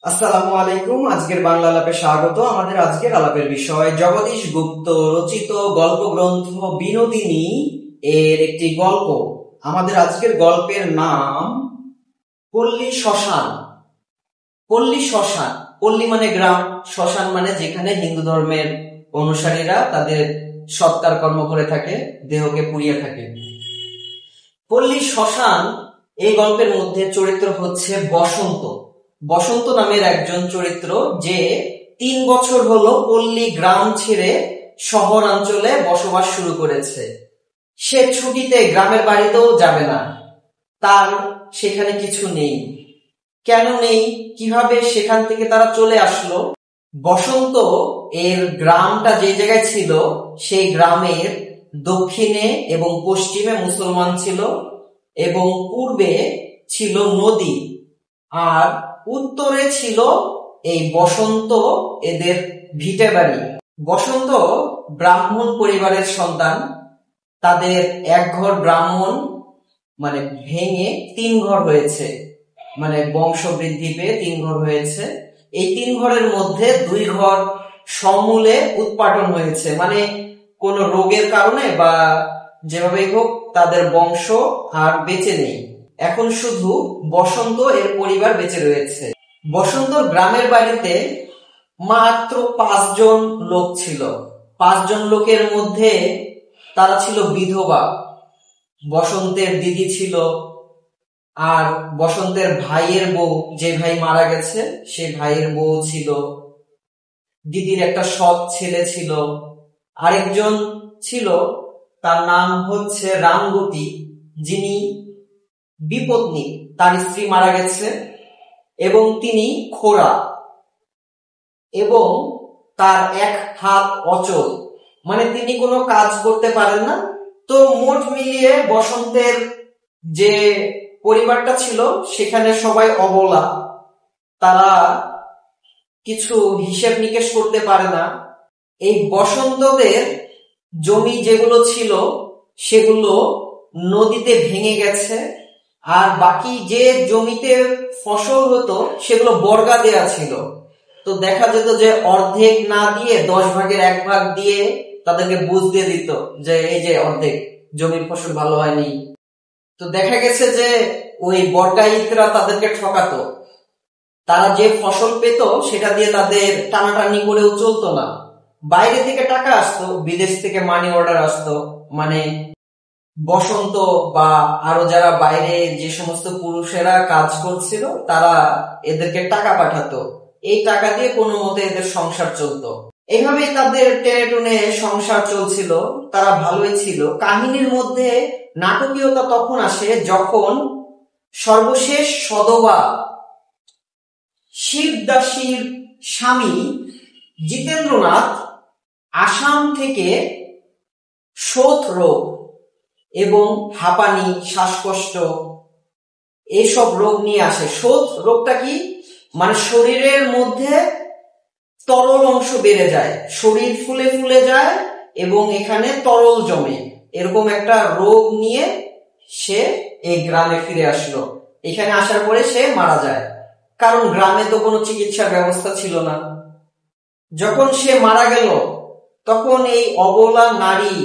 আসসালামু আলাইকুম। আজকের বাংলা আলাপে স্বাগত। আমাদের আজকের আলাপের বিষয় জগদীশ গুপ্ত রচিত গল্প গ্রন্থ বিনোদিনী এর একটি গল্প। আমাদের আজকের গল্পের নাম পল্লী শ্মশান। পল্লী শ্মশান, পল্লী মানে গ্রাম, শ্মশান মানে যেখানে হিন্দু ধর্মের অনুসারীরা তাদের সৎকার কর্ম করে থাকে, দেহকে পুড়িয়ে থাকে। পল্লী শ্মশান এই গল্পের মধ্যে চরিত্র হচ্ছে বসন্ত। বসন্ত নামের একজন চরিত্র, যে 3 বছর হলো পল্লী গ্রাম ছেড়ে শহরাঞ্চলে বসবাস শুরু করেছে। সে ছুটিতে গ্রামের বাড়িতেও যাবে না, তার সেখানে কিছু নেই। কেন নেই, কিভাবে সেখান থেকে তারা চলে আসলো? বসন্ত এর গ্রামটা যে জায়গায় ছিল, সেই গ্রামের দক্ষিণে এবং পশ্চিমে মুসলমান ছিল এবং পূর্বে ছিল নদী, আর উত্তরে ছিল এই বসন্ত এদের ভিটে বাড়ি। বসন্ত ব্রাহ্মণ পরিবারের সন্তান। তাদের এক ঘর ব্রাহ্মণ মানে ভেঙে 3 ঘর হয়েছে, মানে বংশ বৃদ্ধি পেয়ে 3 ঘর হয়েছে। এই 3 ঘরের মধ্যে 2 ঘর সমূলে উৎপাটন হয়েছে, মানে কোন রোগের কারণে বা যেভাবেই হোক তাদের বংশ আর বেঁচে নেই। এখন শুধু বসন্ত এর পরিবার বেঁচে রয়েছে। বসন্ত গ্রামের বাড়িতে মাত্র 5 জন লোক ছিল। 5 জন লোকের মধ্যে তারা ছিল বিধবা। বসন্তের দিদি ছিল, আর বসন্তের ভাইয়ের বউ, যে ভাই মারা গেছে সে ভাইয়ের বউ ছিল। দিদির একটা সৎ ছেলে ছিল। আরেকজন ছিল, তার নাম হচ্ছে রামগতি, যিনি বিপত্নী, তার স্ত্রী মারা গেছে এবং তিনি খোড়া এবং তার এক হাত অচল, মানে তিনি কোনো কাজ করতে পারেন না। তো মোট মিলিয়ে বসন্তের যে পরিবারটা ছিল সেখানে সবাই অবলা, তারা কিছু হিসেব নিকেশ করতে পারে না। এই বসন্তদের জমি যেগুলো ছিল সেগুলো নদীতে ভেঙে গেছে, আর বাকি যে জমিতে ফসল হতো সেগুলো বর্গা দেয়া ছিল। তো দেখা যেত যে অর্ধেক না দিয়ে 10 ভাগের 1 ভাগ দিয়ে তাদেরকে বুঝ দিয়ে দিত যে এই যে অর্ধেক জমির ফসল ভালো হয়নি। তো দেখা গেছে যে ওই বর্গায়িতরা তাদেরকে ঠকাতো। তারা যে ফসল পেত সেটা দিয়ে তাদের টানাটানি করেও চলতো না। বাইরে থেকে টাকা আসতো, বিদেশ থেকে মানি অর্ডার আসতো, মানে বসন্ত বা আরো যারা বাইরে যে সমস্ত পুরুষেরা কাজ করছিল তারা এদেরকে টাকা পাঠাতো। এই টাকা দিয়ে কোনো মতে এদের সংসার চলতো। এইভাবেই তাদের টেনে টুনে সংসার চলছিল, তারা ভালোই ছিল। কাহিনীর মধ্যে নাটকীয়তা তখন আসে যখন সর্বশেষ সদবা শিবদাসীর স্বামী জিতেন্দ্রনাথ আসাম থেকে শোথ রোগ এবং হাঁপানি, শ্বাসকষ্ট এইসব রোগ নিয়ে আসে। শোথ রোগটা কি, মানে শরীরের মধ্যে তরল অংশ বেড়ে যায়, শরীর ফুলে ফুলে যায় এবং এখানে তরল জমে, এরকম একটা রোগ নিয়ে সে এই গ্রামে ফিরে আসলো। এখানে আসার পরে সে মারা যায়, কারণ গ্রামে তো কোনো চিকিৎসার ব্যবস্থা ছিল না। যখন সে মারা গেল তখন এই অবলা নারী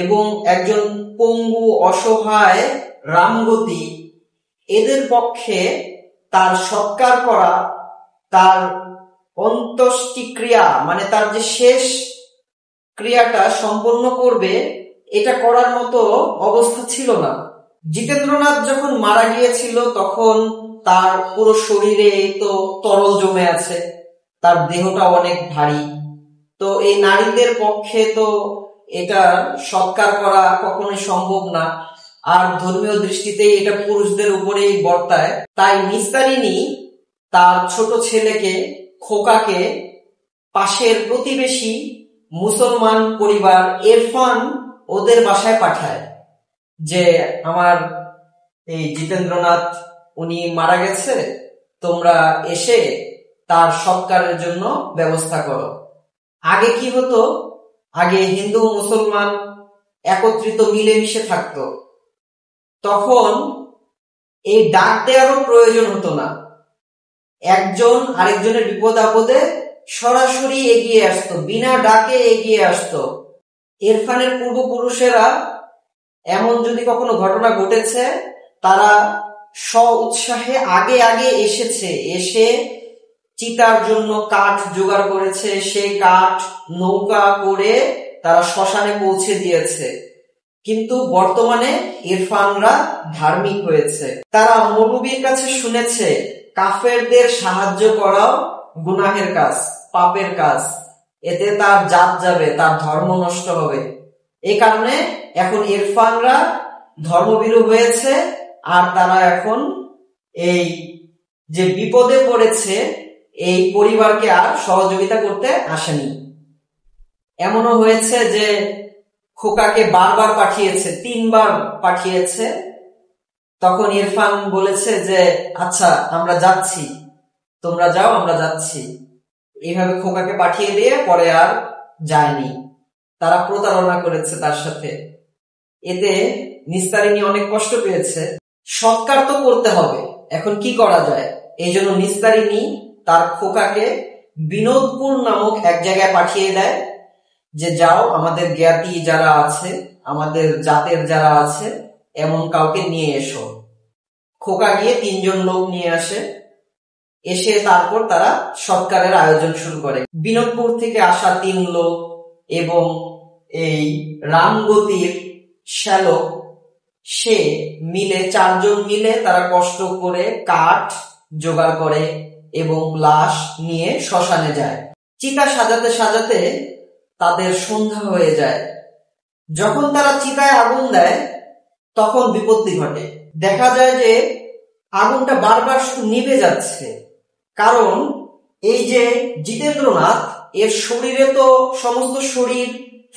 এবং একজন পঙ্গু অসহায় রামগতি, এদের পক্ষে তার সৎকার করা, তার অন্ত্যেষ্টিক্রিয়া মানে তার যে শেষ ক্রিয়াটা সম্পন্ন করবে, এটা করার মতো অবস্থা ছিল না। জিতেন্দ্রনাথ যখন মারা গিয়েছিল তখন তার পুরো শরীরে তো তরল জমে আছে, তার দেহটা অনেক ভারী। তো এই নারীদের পক্ষে তো এটা সৎকার করা কখনোই সম্ভব না, আর ধর্মীয় দৃষ্টিতে এটা পুরুষদের উপরেই বর্তায়। তাই নিস্তারিণী তার ছোট ছেলেকে, খোকাকে, পাশের প্রতিবেশী মুসলমান পরিবার ইরফান ওদের বাসায় পাঠায় যে আমার এই জিতেন্দ্রনাথ উনি মারা গেছে, তোমরা এসে তার সৎকারের জন্য ব্যবস্থা করো। আগে কি হতো, আগে হিন্দু মুসলমান একত্রিত মিলেমিশে থাকতো, তখন এই ডাক দেওয়ারও প্রয়োজন হতো না। একজন আরেকজনের বিপদ আপদে সরাসরি এগিয়ে আসতো, বিনা ডাকে এগিয়ে আসতো। ইরফানের পূর্বপুরুষেরা এমন যদি কখনো ঘটনা ঘটেছে, তারা স্ব উৎসাহে আগে আগে এসেছে, এসে চিতার জন্য কাঠ জোগাড় করেছে, সেই কাঠ নৌকা করে তারা শ্মশানে পৌঁছে দিয়েছে। কিন্তু বর্তমানে ইরফানরা ধার্মিক হয়েছে, তারা মৌলবীর কাছে শুনেছে কাফেরদের সাহায্য করাও গুনাহের কাজ, পাপের কাজ, এতে তার জাত যাবে, তার ধর্ম নষ্ট হবে। এই কারণে এখন ইরফানরা ধর্মভীরু হয়েছে, আর তারা এখন এই যে বিপদে পড়েছে এই পরিবারকে আর সহযোগিতা করতে আসেনি। এমনও হয়েছে যে খোকাকে বারবার পাঠিয়েছে, 3 বার পাঠিয়েছে। তখন ইরফান বলেছে যে আচ্ছা আমরা যাচ্ছি, তোমরা যাও, আমরা যাচ্ছি। এইভাবে খোকাকে পাঠিয়ে দিয়ে পরে আর যায়নি। তারা প্রতারণা করেছে তার সাথে। এতে নিস্তারিণী অনেক কষ্ট পেয়েছে। সৎকার তো করতে হবে, এখন কি করা যায়? এই জন্য নিস্তারিণী তার খোকাকে বিনোদপুর নামক এক জায়গায় পাঠিয়ে দেয় যে যাও, আমাদের জ্ঞাতি যারা আছে, আমাদের জাতের যারা আছে, এমন কাউকে নিয়ে এসো। খোকা গিয়ে 3 জন লোক নিয়ে আসে। এসে তারপর তারা সৎকারের আয়োজন শুরু করে। বিনোদপুর থেকে আসা 3 লোক এবং এই রামগতির শ্যালক, সে মিলে 4 জন মিলে তারা কষ্ট করে কাঠ জোগাড় করে এবং লাশ নিয়ে শ্মশানে যায়। চিতা সাজাতে সাজাতে তাদের সন্ধ্যা হয়ে যায়। যখন তারা চিতায় আগুন দেয় তখন বিপত্তি ঘটে। দেখা যায় যে আগুনটা বারবার শুধু নিভে যাচ্ছে, কারণ এই যে জিতেন্দ্রনাথ, এর শরীরে তো সমস্ত শরীর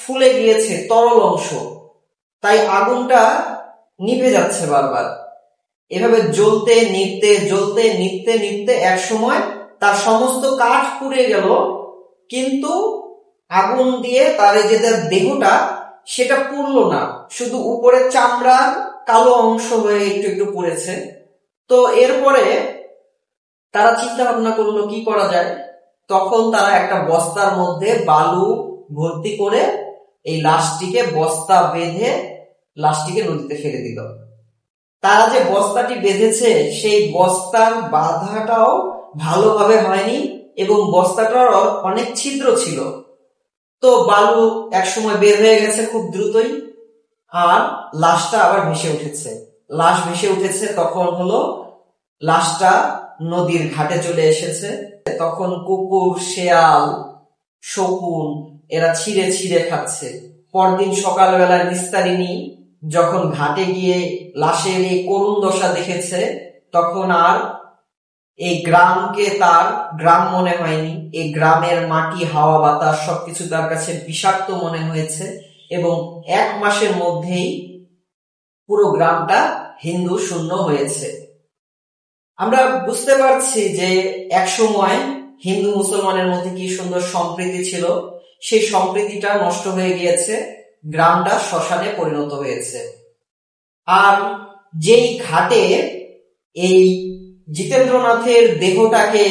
ফুলে গিয়েছে, তরল অংশ, তাই আগুনটা নিভে যাচ্ছে বারবার। এভাবে জ্বলতে নিভতে এক সময় তার সমস্ত কাঠ পুড়ে গেল, কিন্তু আগুন দিয়ে তার যে তার দেহটা সেটা পুড়লো না, শুধু উপরে চামড়ার কালো অংশ হয়ে একটু একটু পুড়েছে। তো এরপরে তারা চিন্তা ভাবনা করলো কি করা যায়। তখন তারা একটা বস্তার মধ্যে বালু ভর্তি করে এই লাশটিকে বস্তা বেঁধে লাশটিকে নদীতে ফেলে দিল। তারা যে বস্তাটি বেঁধেছে সেই বস্তার বাঁধাটাও ভালোভাবে হয়নি এবং বস্তাটার অনেক ছিদ্র ছিল। তো বালু একসময় বের হয়ে গেছে খুব দ্রুতই, আর লাশটা আবার ভেসে উঠেছে। লাশ ভেসে উঠেছে, তখন হলো লাশটা নদীর ঘাটে চলে এসেছে। তখন কুকুর, শেয়াল, শকুন এরা ছিঁড়ে ছিঁড়ে খাচ্ছে। পরদিন সকালবেলায় নিস্তারিণী যখন ঘাটে গিয়ে লাশের এই করুণ দশা দেখেছে, তখন আর এই গ্রামকে তার গ্রাম মনে হয়নি। এই গ্রামের মাটি, হাওয়া, বাতাস সবকিছু তার কাছে বিষাক্ত মনে হয়েছে এবং 1 মাসের মধ্যেই পুরো গ্রামটা হিন্দু শূন্য হয়েছে। আমরা বুঝতে পারছি যে এক সময় হিন্দু মুসলমানের মধ্যে কি সুন্দর সম্প্রীতি ছিল, সেই সম্প্রীতিটা নষ্ট হয়ে গিয়েছে, গ্রামটা শ্মশানে পরিণত হয়েছে। আর যেই ঘাটে এই জিতেন্দ্রনাথের দেহটাকে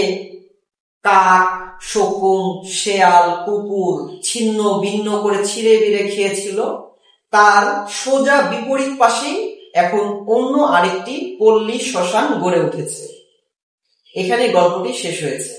কাক, শকুন, শেয়াল, কুকুর ছিন্ন ভিন্ন করে ছিঁড়ে বিড়ে খেয়েছিল, তার সোজা বিপরীত পাশেই এখন অন্য আরেকটি পল্লী শ্মশান গড়ে উঠেছে। এখানে গল্পটি শেষ হয়েছে।